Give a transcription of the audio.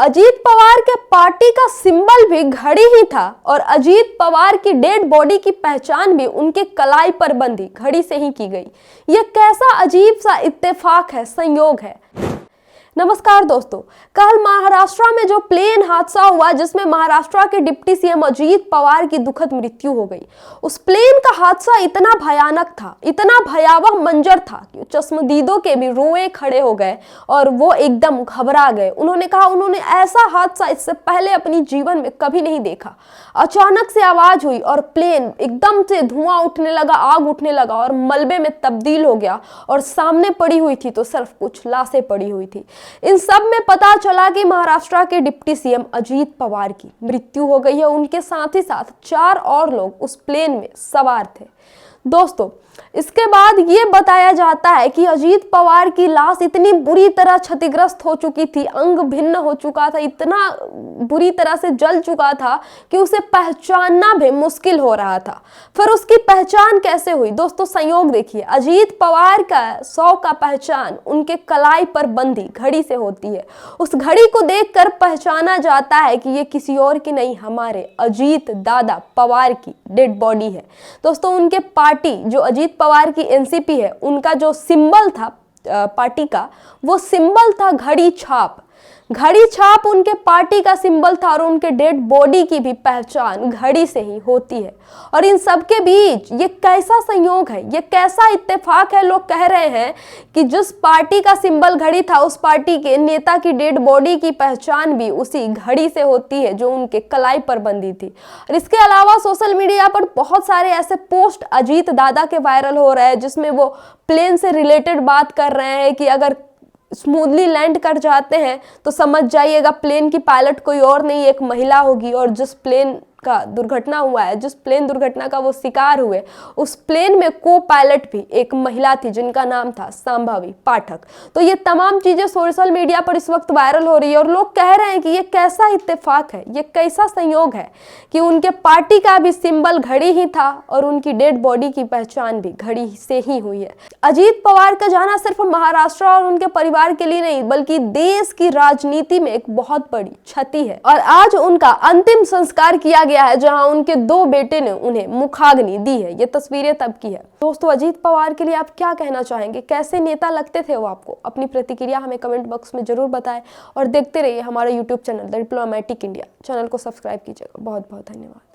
अजीत पवार के पार्टी का सिंबल भी घड़ी ही था और अजीत पवार की डेड बॉडी की पहचान भी उनके कलाई पर बंधी घड़ी से ही की गई। यह कैसा अजीब सा इत्तेफाक है, संयोग है। नमस्कार दोस्तों, कल महाराष्ट्र में जो प्लेन हादसा हुआ जिसमें महाराष्ट्र के डिप्टी सीएम अजीत पवार की दुखद मृत्यु हो गई, उस प्लेन का हादसा इतना भयानक था, इतना भयावह मंजर था कि चश्मदीदों के भी रोए खड़े हो गए और वो एकदम घबरा गए। उन्होंने कहा उन्होंने ऐसा हादसा इससे पहले अपनी जीवन में कभी नहीं देखा। अचानक से आवाज हुई और प्लेन एकदम से धुआं उठने लगा, आग उठने लगा और मलबे में तब्दील हो गया और सामने पड़ी हुई थी तो सिर्फ कुछ लाशें पड़ी हुई थी। इन सब में पता चला कि महाराष्ट्र के डिप्टी सीएम अजीत पवार की मृत्यु हो गई है। उनके साथ ही साथ 4 और लोग उस प्लेन में सवार थे। दोस्तों, इसके बाद ये बताया जाता है कि अजीत पवार की लाश इतनी बुरी तरह क्षतिग्रस्त हो चुकी थी, अंग भिन्न हो चुका था, इतना बुरी तरह से जल चुका था कि उसे पहचानना भी मुश्किल हो रहा था। फिर उसकी पहचान कैसे हुई? दोस्तों, संयोग देखिए, अजीत पवार का शव का पहचान उनके कलाई पर बंधी घड़ी से होती है। उस घड़ी को देखकर पहचाना जाता है कि ये किसी और की नहीं, हमारे अजीत दादा पवार की डेड बॉडी है। दोस्तों, उनके पार्टी जो अजीत पवार की एनसीपी है, उनका जो सिंबल था पार्टी का, वो सिंबल था घड़ी छाप। घड़ी छाप उनके पार्टी का सिंबल था और उनके डेड बॉडी की भी पहचान घड़ी से ही होती है। और इन सब के बीच ये कैसा संयोग है, ये कैसा इत्तेफाक है। लोग कह रहे हैं कि जिस पार्टी का सिंबल घड़ी था, उस पार्टी के नेता की डेड बॉडी की पहचान भी उसी घड़ी से होती है जो उनके कलाई पर बंधी थी। और इसके अलावा सोशल मीडिया पर बहुत सारे ऐसे पोस्ट अजीत दादा के वायरल हो रहे हैं जिसमें वो प्लेन से रिलेटेड बात कर रहे हैं कि अगर स्मूथली लैंड कर जाते हैं तो समझ जाइएगा प्लेन की पायलट कोई और नहीं, एक महिला होगी। और जिस प्लेन का दुर्घटना हुआ है, जिस प्लेन दुर्घटना का वो शिकार हुए, उस प्लेन में को पायलट भी एक महिला थी जिनका नाम था संभावी पाठक। तो ये तमाम चीजें सोशल मीडिया पर इस वक्त वायरल हो रही है और लोग कह रहे हैं कि ये कैसा इत्तेफाक है, ये कैसा संयोग है कि उनके पार्टी का भी सिंबल घड़ी ही था और उनकी डेड बॉडी की पहचान भी घड़ी से ही हुई है। अजीत पवार का जाना सिर्फ महाराष्ट्र और उनके परिवार के लिए नहीं बल्कि देश की राजनीति में एक बहुत बड़ी क्षति है। और आज उनका अंतिम संस्कार किया गया है जहां उनके 2 बेटे ने उन्हें मुखाग्नि दी है। ये तस्वीरें तब की है। दोस्तों, अजीत पवार के लिए आप क्या कहना चाहेंगे? कैसे नेता लगते थे वो आपको? अपनी प्रतिक्रिया हमें कमेंट बॉक्स में जरूर बताएं और देखते रहिए हमारा YouTube channel the diplomatic India. Channel को सब्सक्राइब कीजिएगा। बहुत बहुत धन्यवाद।